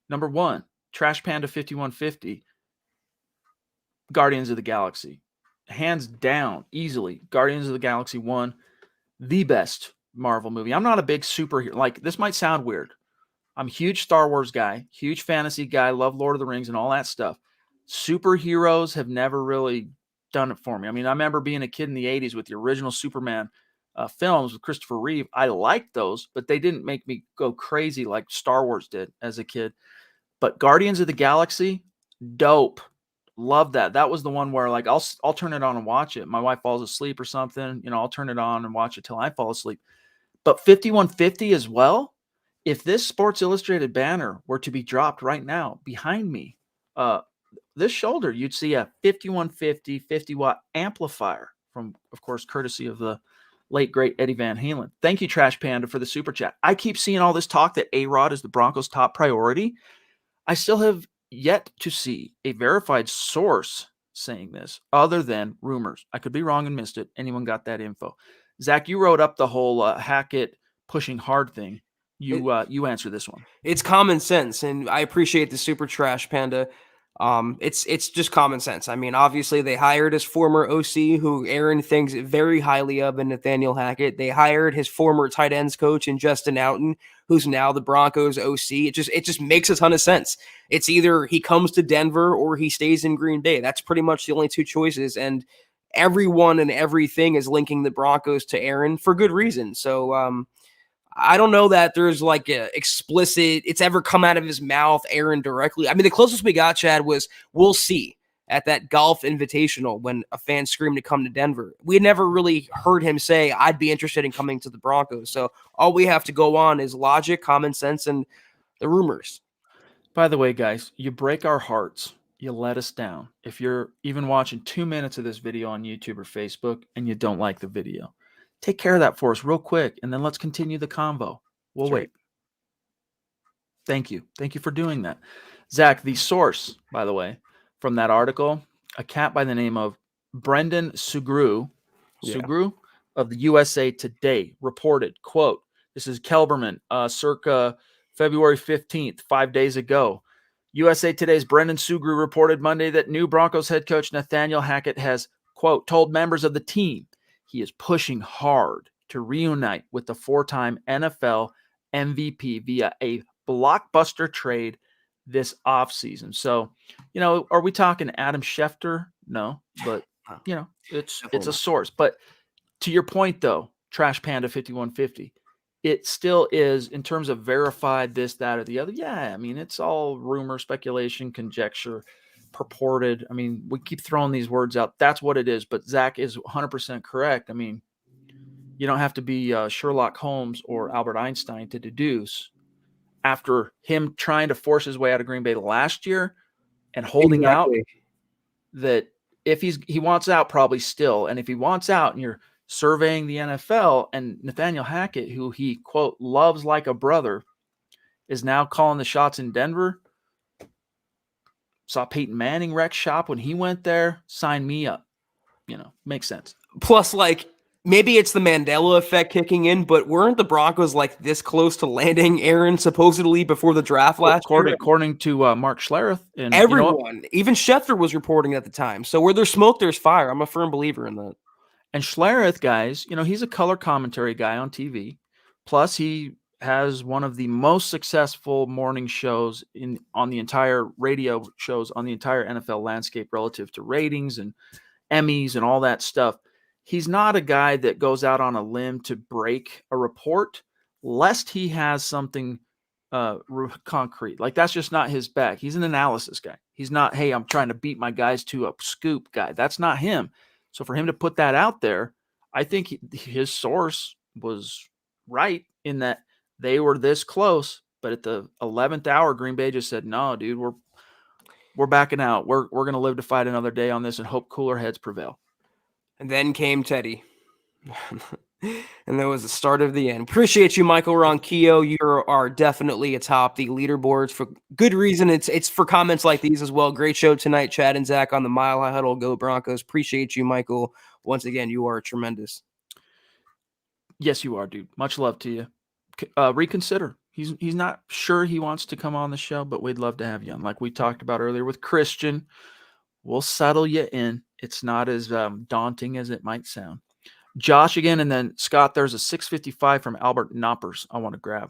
[SPEAKER 1] Number 1, Trash Panda 5150, Guardians of the Galaxy. Hands down, easily, Guardians of the Galaxy 1. the best Marvel movie. I'm not a big superhero. Like, this might sound weird. I'm a huge Star Wars guy, huge fantasy guy, love Lord of the Rings and all that stuff. Superheroes have never really done it for me. I mean, I remember being a kid in the 80s with the original Superman films with Christopher Reeve. I liked those, but they didn't make me go crazy like Star Wars did as a kid. But Guardians of the Galaxy, dope. Love that. That was the one where, like, I'll turn it on and watch it. My wife falls asleep or something, I'll turn it on and watch it till I fall asleep. But 5150 as well. If this Sports Illustrated banner were to be dropped right now behind me, this shoulder, you'd see a 5150 50-watt amplifier from, of course, courtesy of the late, great Eddie Van Halen. Thank you, Trash Panda, for the super chat. I keep seeing all this talk that A-Rod is the Broncos' top priority. I still have yet to see a verified source saying this other than rumors. I could be wrong and missed it. Anyone got that info? Zach, you wrote up the whole Hackett pushing hard thing. You answer this one.
[SPEAKER 2] It's common sense, and I appreciate the super trash panda. It's just common sense. I mean, obviously they hired his former OC, who Aaron thinks very highly of, in Nathaniel Hackett. They hired his former tight ends coach in Justin Outten, who's now the Broncos OC. It just makes a ton of sense. It's either he comes to Denver or he stays in Green Bay. That's pretty much the only two choices, and everyone and everything is linking the Broncos to Aaron for good reason. So, I don't know that there's like a explicit, it's ever come out of his mouth, Aaron, directly. I mean, the closest we got, Chad, was we'll see at that golf invitational when a fan screamed to come to Denver. We had never really heard him say, I'd be interested in coming to the Broncos. So all we have to go on is logic, common sense, and the rumors.
[SPEAKER 1] By the way, guys, you break our hearts. You let us down. If you're even watching 2 minutes of this video on YouTube or Facebook and you don't like the video, take care of that for us real quick, and then let's continue the convo. We'll wait. Thank you. Thank you for doing that. Zach, the source, by the way, from that article, a cat by the name of Brendan Sugru of the USA Today reported, quote, this is Kelberman, circa February 15th, 5 days ago. USA Today's Brendan Sugru reported Monday that new Broncos head coach Nathaniel Hackett has, quote, told members of the team he is pushing hard to reunite with the four-time NFL MVP via a blockbuster trade this offseason. So, are we talking Adam Schefter? No, but, it's a source. But to your point, though, Trash Panda 5150, it still is, in terms of verified this, that, or the other. Yeah, I mean, it's all rumor, speculation, conjecture, purported. I mean, we keep throwing these words out. That's what it is. But Zach is 100% correct. I mean, you don't have to be Sherlock Holmes or Albert Einstein to deduce, after him trying to force his way out of Green Bay last year and holding out, that if he wants out, probably still. And if he wants out and you're surveying the NFL, and Nathaniel Hackett, who he, quote, loves like a brother, is now calling the shots in Denver. Saw Peyton Manning wreck shop when he went there. Sign me up. Makes sense.
[SPEAKER 2] Plus, like, maybe it's the Mandela effect kicking in, but weren't the Broncos like this close to landing Aaron supposedly before the draft last year?
[SPEAKER 1] According to Mark Schlereth. And
[SPEAKER 2] everyone, even Schefter was reporting at the time. So where there's smoke, there's fire. I'm a firm believer in that.
[SPEAKER 1] And Schlereth, guys, he's a color commentary guy on TV. Plus, he has one of the most successful morning shows on the entire radio shows on the entire NFL landscape relative to ratings and Emmys and all that stuff. He's not a guy that goes out on a limb to break a report lest he has something concrete. Like, that's just not his bag. He's an analysis guy. He's not, hey, I'm trying to beat my guys to a scoop guy. That's not him. So for him to put that out there, I think his source was right in that they were this close, but at the 11th hour, Green Bay just said, no, dude, we're backing out. We're going to live to fight another day on this and hope cooler heads prevail.
[SPEAKER 2] And then came Teddy. And that was the start of the end. Appreciate you, Michael Ronquillo. You are definitely atop the leaderboards for good reason. It's for comments like these as well. Great show tonight, Chad and Zach on the Mile High Huddle. Go Broncos. Appreciate you, Michael. Once again, you are tremendous.
[SPEAKER 1] Yes, you are, dude. Much love to you. Reconsider. He's not sure he wants to come on the show, but we'd love to have you on. Like we talked about earlier with Christian, we'll settle you in. It's not as daunting as it might sound. Josh again, and then Scott, there's a 655 from Albert Knoppers I want to grab.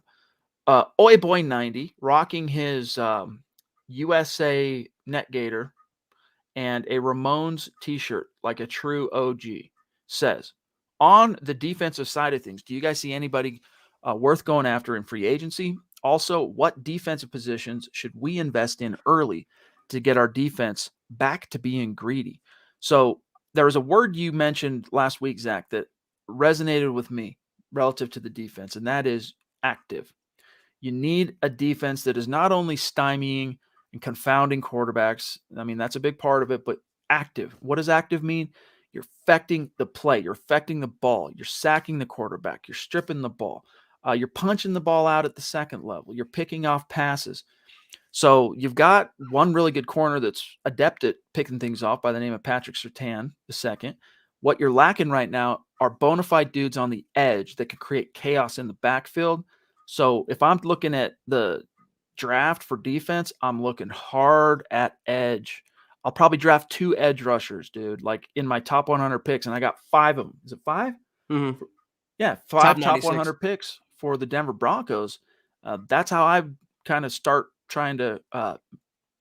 [SPEAKER 1] Oi Boy 90, rocking his USA net gator and a Ramones t-shirt like a true OG, says, on the defensive side of things, do you guys see anybody worth going after in free agency? Also, what defensive positions should we invest in early to get our defense back to being greedy? So there was a word you mentioned last week, Zach, that resonated with me relative to the defense, and that is active. You need a defense that is not only stymieing and confounding quarterbacks. I mean, that's a big part of it, but active. What does active mean? You're affecting the play. You're affecting the ball. You're sacking the quarterback. You're stripping the ball. You're punching the ball out at the second level. You're picking off passes. So you've got one really good corner that's adept at picking things off by the name of Patrick Surtain, the second. What you're lacking right now are bona fide dudes on the edge that can create chaos in the backfield. So if I'm looking at the draft for defense, I'm looking hard at edge. I'll probably draft 2 edge rushers, dude, like in my top 100 picks, and I got 5 of them. Is it 5?
[SPEAKER 2] Mm-hmm.
[SPEAKER 1] Yeah, 5 top 100 picks for the Denver Broncos. That's how I kind of start trying to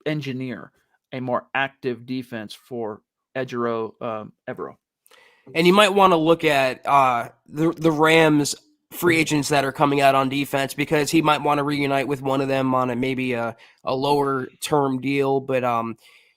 [SPEAKER 1] engineer a more active defense for Evero.
[SPEAKER 2] And you might want to look at the Rams free agents that are coming out on defense, because he might want to reunite with one of them on maybe a lower term deal. But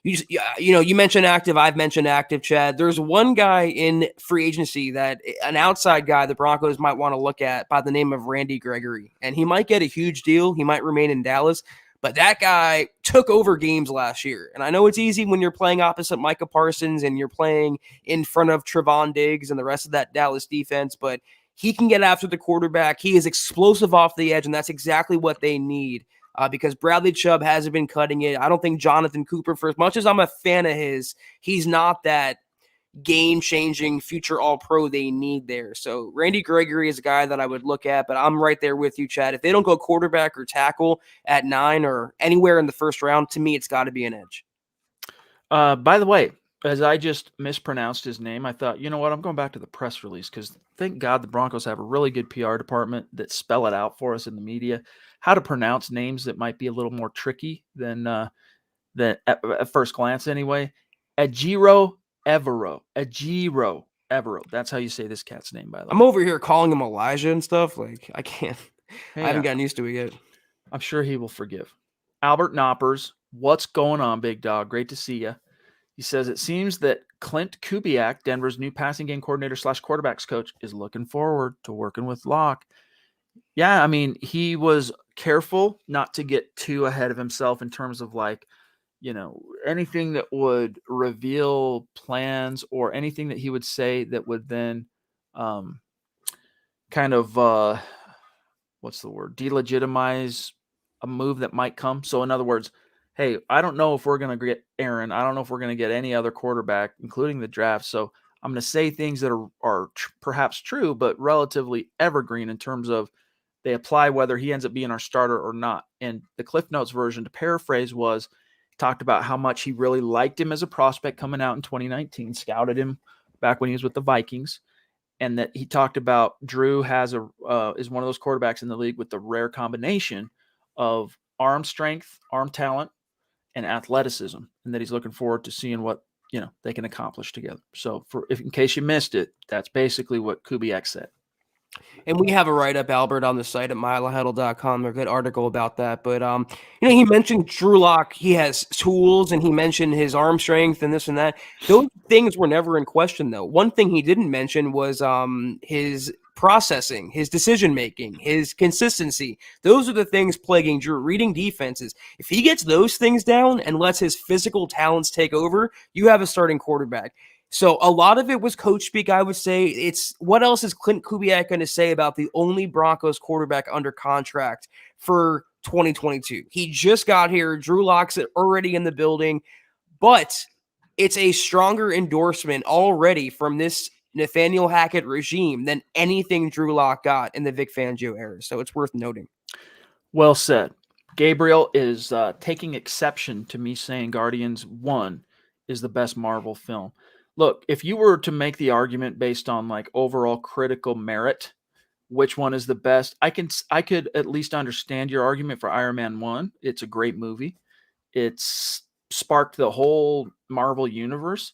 [SPEAKER 2] you mentioned active. I've mentioned active, Chad. There's one guy in free agency that an outside guy the Broncos might want to look at by the name of Randy Gregory. And he might get a huge deal. He might remain in Dallas. But that guy took over games last year. And I know it's easy when you're playing opposite Micah Parsons and you're playing in front of Trevon Diggs and the rest of that Dallas defense, but he can get after the quarterback. He is explosive off the edge, and that's exactly what they need because Bradley Chubb hasn't been cutting it. I don't think Jonathan Cooper, for as much as I'm a fan of his, he's not that game-changing future all-pro they need there. So Randy Gregory is a guy that I would look at, but I'm right there with you, Chad. If they don't go quarterback or tackle at 9 or anywhere in the first round, to me, it's got to be an edge.
[SPEAKER 1] By the way, as I just mispronounced his name, I thought, you know what, I'm going back to the press release because thank God the Broncos have a really good PR department that spell it out for us in the media, how to pronounce names that might be a little more tricky than at first glance anyway. Ejiro Evero. That's how you say this cat's name, by the way.
[SPEAKER 2] I'm over here calling him Elijah and stuff. Like, I can't. Hey, I haven't gotten used to it yet.
[SPEAKER 1] I'm sure he will forgive. Albert Knoppers, what's going on, big dog? Great to see you. He says, it seems that Clint Kubiak, Denver's new passing game coordinator / quarterbacks coach, is looking forward to working with Locke. Yeah, I mean, he was careful not to get too ahead of himself in terms of anything that would reveal plans or anything that he would say that would then delegitimize a move that might come. So in other words, hey, I don't know if we're going to get Aaron. I don't know if we're going to get any other quarterback, including the draft. So I'm going to say things that are perhaps true, but relatively evergreen in terms of they apply whether he ends up being our starter or not. And the Cliff Notes version, to paraphrase, was talked about how much he really liked him as a prospect coming out in 2019, scouted him back when he was with the Vikings, and that he talked about Drew is one of those quarterbacks in the league with the rare combination of arm strength, arm talent, and athleticism, and that he's looking forward to seeing what they can accomplish together. So, in case you missed it, that's basically what Kubiak said.
[SPEAKER 2] And we have a write-up, Albert, on the site at milehuddle.com. A good article about that. But, he mentioned Drew Lock. He has tools, and he mentioned his arm strength and this and that. Those things were never in question, though. One thing he didn't mention was his processing, his decision-making, his consistency. Those are the things plaguing Drew. Reading defenses. If he gets those things down and lets his physical talents take over, you have a starting quarterback. So a lot of it was coach speak, I would say. It's what else is Clint Kubiak going to say about the only Broncos quarterback under contract for 2022? He just got here. Drew Lock's already in the building, but it's a stronger endorsement already from this Nathaniel Hackett regime than anything Drew Lock got in the Vic Fangio era. So it's worth noting.
[SPEAKER 1] Well said. Gabriel is taking exception to me saying Guardians 1 is the best Marvel film. look, if you were to make the argument based on like overall critical merit, which one is the best? I could at least understand your argument for Iron Man 1. It's a great movie. It's sparked the whole Marvel universe.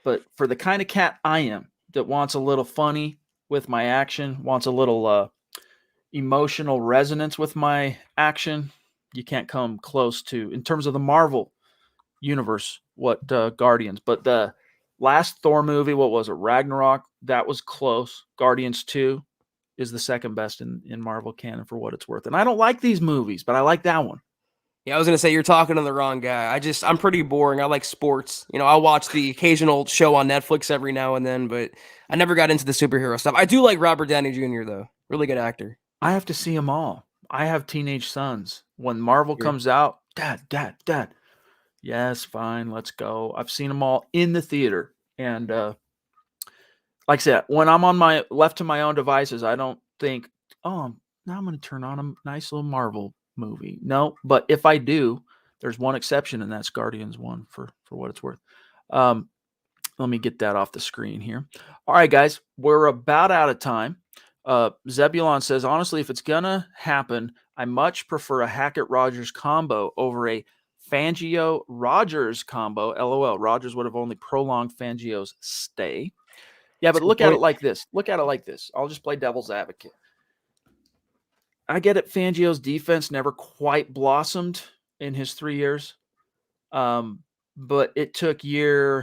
[SPEAKER 1] But for the kind of cat I am that wants a little funny with my action, wants a little emotional resonance with my action, you can't come close to, in terms of the Marvel universe, what Guardians. But the last Thor movie, what was it, Ragnarok, that was close. Guardians 2 is the second best in Marvel canon for what it's worth. And I don't like these movies, but I like that one.
[SPEAKER 2] Yeah, I was going to say you're talking to the wrong guy. I'm pretty boring. I like sports. I'll watch the occasional show on Netflix every now and then, but I never got into the superhero stuff. I do like Robert Downey Jr. though. Really good actor.
[SPEAKER 1] I have to see them all. I have teenage sons. When Marvel comes out, Dad. Yes, fine, let's go. I've seen them all in the theater. And like I said, when I'm on left to my own devices, I don't think, oh, now I'm going to turn on a nice little Marvel movie. No, but if I do, there's one exception, and that's Guardians 1 for what it's worth. Let me get that off the screen here. All right, guys, we're about out of time. Zebulon says, honestly, if it's going to happen, I much prefer a Hackett-Rodgers combo over a Fangio-Rodgers combo. LOL. Rodgers would have only prolonged Fangio's stay. Yeah, but look at it like this. I'll just play devil's advocate. I get it. Fangio's defense never quite blossomed in his 3 years. But it took 15,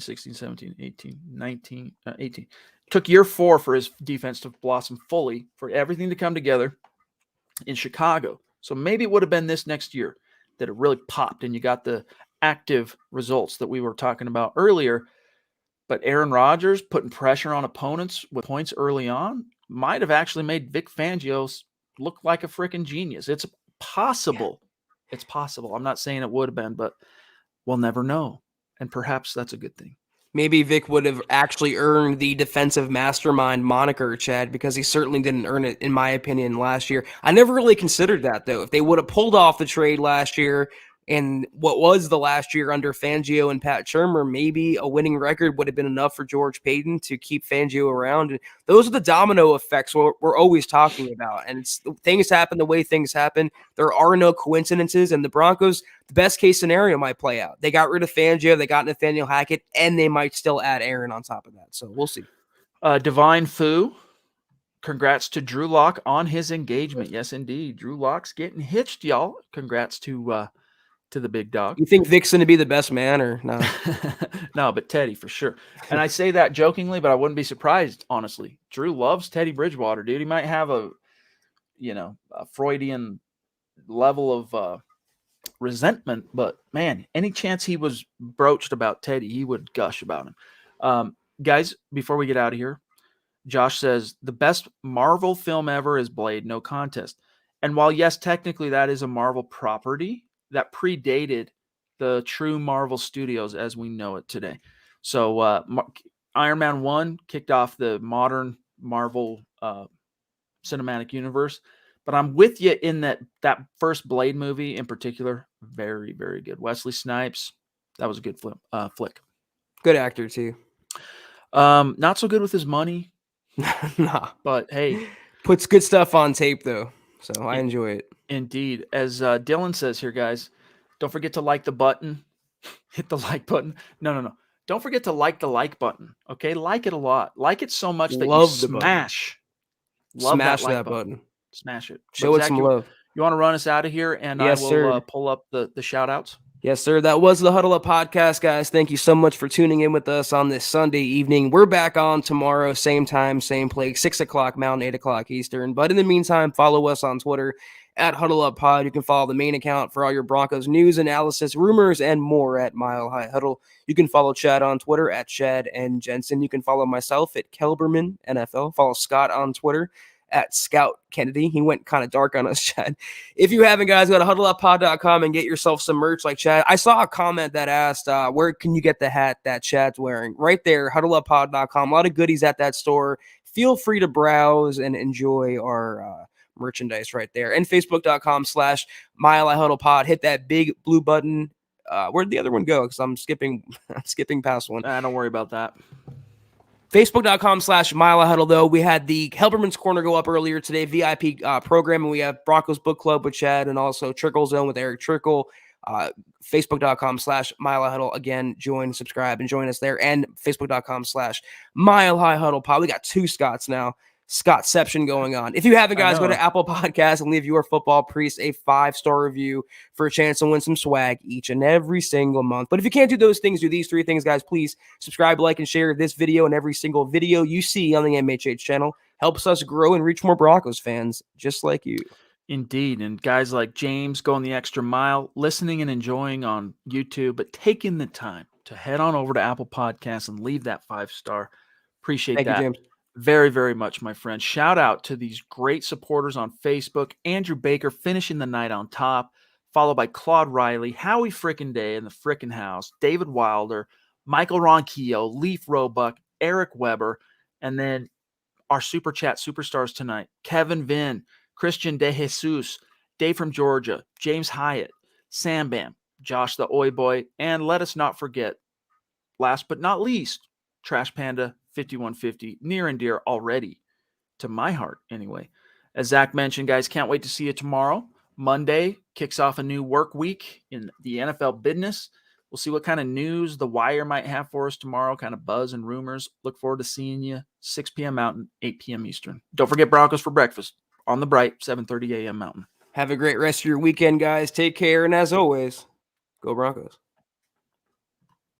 [SPEAKER 1] 16, 17, 18, 19, 18. Took year 4 for his defense to blossom fully, for everything to come together in Chicago. So maybe it would have been this next year that it really popped and you got the active results that we were talking about earlier. But Aaron Rodgers putting pressure on opponents with points early on might have actually made Vic Fangio look like a freaking genius. It's possible. Yeah. It's possible. I'm not saying it would have been, but we'll never know. And perhaps that's a good thing.
[SPEAKER 2] Maybe Vic would have actually earned the defensive mastermind moniker, Chad, because he certainly didn't earn it, in my opinion, last year. I never really considered that, though. If they would have pulled off the trade last year and what was the last year under Fangio and Pat Shurmur, maybe a winning record would have been enough for George Payton to keep Fangio around. And those are the domino effects we're always talking about. And things happen the way things happen. There are no coincidences. And the Broncos, the best case scenario might play out. They got rid of Fangio, they got Nathaniel Hackett, and they might still add Aaron on top of that. So we'll see.
[SPEAKER 1] Divine Fu, congrats to Drew Lock on his engagement. Yes, indeed. Drew Lock's getting hitched, y'all. Congrats to the big dog.
[SPEAKER 2] You think Vic's going to be the best man or no?
[SPEAKER 1] No, but Teddy for sure. And I say that jokingly, but I wouldn't be surprised, honestly. Drew loves Teddy Bridgewater, dude. He might have a Freudian level of resentment, but man, any chance he was broached about Teddy, he would gush about him. Guys, before we get out of here, Josh says, the best Marvel film ever is Blade, no contest. And while, yes, technically that is a Marvel property, that predated the true Marvel Studios as we know it today. So Iron Man 1 kicked off the modern Marvel cinematic universe. But I'm with you in that first Blade movie in particular, very, very good. Wesley Snipes, that was a good flick.
[SPEAKER 2] Good actor, too.
[SPEAKER 1] Not so good with his money.
[SPEAKER 2] Nah.
[SPEAKER 1] But, hey.
[SPEAKER 2] Puts good stuff on tape, though. So I enjoy it.
[SPEAKER 1] Indeed. As Dylan says here, guys, don't forget to like the button. Hit the like button. No. Don't forget to like the like button. Okay? Like it a lot. Like it so much that you smash.
[SPEAKER 2] Smash that button.
[SPEAKER 1] Smash it.
[SPEAKER 2] Show it some love.
[SPEAKER 1] You want to run us out of here, and yes, I will pull up the shout-outs?
[SPEAKER 2] Yes, sir. That was the Huddle Up Podcast, guys. Thank you so much for tuning in with us on this Sunday evening. We're back on tomorrow, same time, same place, 6 o'clock Mountain, 8 o'clock Eastern. But in the meantime, follow us on Twitter at Huddle Up Pod. You can follow the main account for all your Broncos news, analysis, rumors, and more at Mile High Huddle. You can follow Chad on Twitter at Chad and Jensen. You can follow myself at Kelberman NFL. Follow Scott on Twitter at Scout Kennedy. He went kind of dark on us, Chad. If you haven't, guys, go to huddleuppod.com and get yourself some merch like Chad. I saw a comment that asked, where can you get the hat that Chad's wearing? Right there, huddleuppod.com. A lot of goodies at that store. Feel free to browse and enjoy our merchandise right there. And facebook.com/Mile High Huddle Pod. Hit that big blue button Where'd the other one go? Because I'm skipping past one.
[SPEAKER 1] Don't worry about that.
[SPEAKER 2] Facebook.com/MileHuddle, though. We had the Kelberman's Corner go up earlier today, VIP program, and we have Broncos Book Club with Chad and also Trickle Zone with Eric Trickle. Facebook.com/MileHuddle. Again, subscribe, and join us there. And Facebook.com/MileHuddle Pod. We got 2 Scotts now. Scottception going on. If you haven't, guys, go to Apple Podcasts and leave your football priest a 5-star review for a chance to win some swag each and every single month. But if you can't do those things, do these 3 things, guys. Please subscribe, like, and share this video and every single video you see on the MHH channel. Helps us grow and reach more Broncos fans just like you.
[SPEAKER 1] Indeed. And guys like James going the extra mile, listening and enjoying on YouTube, but taking the time to head on over to Apple Podcasts and leave that 5-star. Appreciate that.
[SPEAKER 2] Thank you, James.
[SPEAKER 1] Very, very much, my friend. Shout out to these great supporters on Facebook. Andrew Baker finishing the night on top, followed by Claude Riley, Howie Frickin' Day in the Frickin' House, David Wilder, Michael Ronquillo, Leaf Roebuck, Eric Weber, and then our Super Chat superstars tonight, Kevin Vinn, Christian De Jesus, Dave from Georgia, James Hyatt, Sam Bam, Josh the Oi Boy, and let us not forget, last but not least, Trash Panda 5150, near and dear already to my heart anyway. As Zach mentioned, guys, can't wait to see you tomorrow. Monday kicks off a new work week in the NFL business. We'll see what kind of news the Wire might have for us tomorrow, kind of buzz and rumors. Look forward to seeing you 6 p.m. Mountain, 8 p.m. Eastern. Don't forget Broncos for breakfast on the bright, 7:30 a.m. Mountain.
[SPEAKER 2] Have a great rest of your weekend, guys. Take care, and as always, go Broncos.